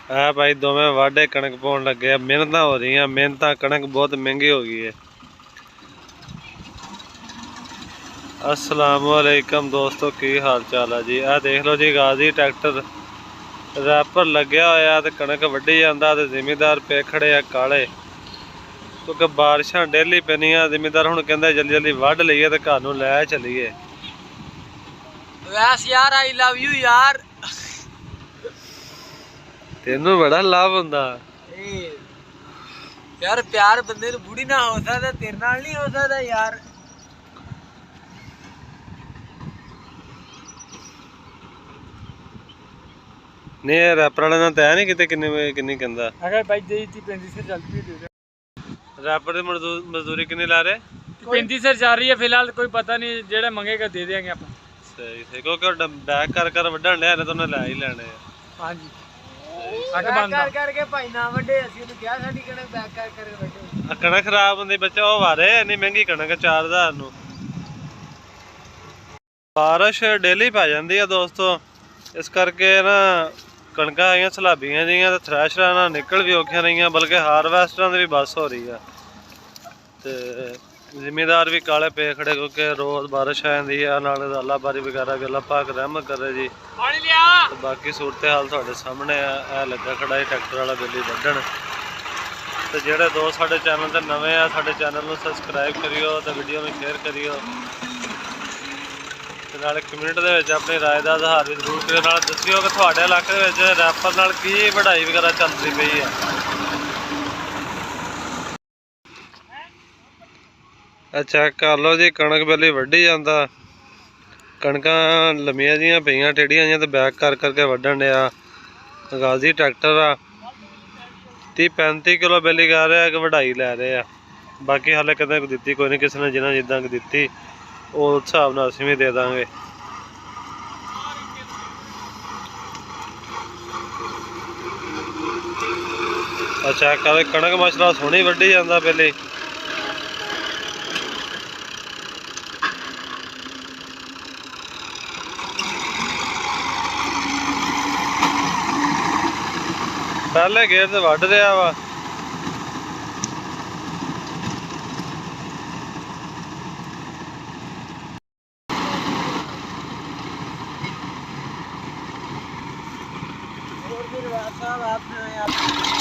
है भाई दोवें वाढे कणक पाउन लगे। मेहनत हो रही हैं, मेहनत कणक बहुत महंगी हो गई है। अस्सलाम वालेकुम दोस्तों, की हाल चाल है जी। आ देख लो जी, गाजी ट्रैक्टर रैपर लग्या होया ते कणक वड्ढी जांदा ते जिमीदार पे खड़े आ काले, क्योंकि बारिशां डेली पैनियां। जिमीदार हुण कहंदा जल्दी जल्दी वढ लईए ते घर नूं लै चलीए। वैस यार आई लव यू यार। तेनू बड़ा लाभ हुंदा यार, प्यार बंदे नूं बूढ़ी ना हो सकदा, तेरे नाल नहीं हो सकदा यार। नहीं रैपर वाले नाल तै नहीं किते किन्नी कहंदा। अगर भाई दे दी 35 से चल पी दे दे। रैपर दी मजदूरी किन्नी ला रहे? 35 से चल रही है फिलहाल, कोई पता नहीं, जेड़ा मंगेगा दे देंगे अपन। सही सही, क्योंकि बैक कर वड्ढण लिया तो उन्हें लै ही लेने। हां जी, बैक करके भाई ना वड्डे, ਅਸੀਂ ਉਹਨੂੰ ਕਿਹਾ ਸਾਡੀ ਕਣਕ बैक ਕਰਕੇ वड्डे। कणक खराब होंदी बच्चा, वो वारे इन्नी महंगी कणक 4000 नूं। बारिश डेली पै जाती है दोस्तों, इस करके ना कणकां आईयां सलाबियां जिहियां ते थ्रैशरां ना निकल भी औखियां रहियां, बल्कि हारवैस्टरां दी भी बस हो रही है। ते जिमीदार भी काले पे खड़े, क्योंकि रोज बारिश आ जाती है। नाल अल्लाह बारी वगैरह भी अल्लाह पाक रहमत करे जी। तो बाकी सूरत हाल तुहाडे सामने है। लगा खड़ा है ट्रैक्टर वाला बेली वड्ढण। तो जेडे दोस्त साडे चैनल ते नवे आ, साडे चैनल नूं सबसक्राइब करियो ते वीडियो नूं शेयर करियो। ते नाले कमेंट दे विच अपनी राय दा इज़हार भी जरूर करियो। नाल दस्सियो कि तुहाडे इलाके दे विच रैपर नाल की वढाई वगैरह चलदी पई है। चेक कर लो जी, कणक बेली वड्ढी जांदा, कणकां लम्मियां जिहियां पईयां टेढ़ियां जिहियां, ते बैक कर करके वड्ढण डिया। गाजी ट्रैक्टर आ 30-35 किलो बेली कह रहे हैं कि वढाई लै रहे हैं। बाकी हाले कदें दित्ती कोई नहीं, किसी ने जिन्हें जिद्दां दित्ती उस हिसाब नाल असीं भी दे दांगे। अच्छा कणक माशाअल्लाह सोहनी वड्ढी जांदा बेली। पहले गेर ते वढ रहा वा। और फिर साहब आपने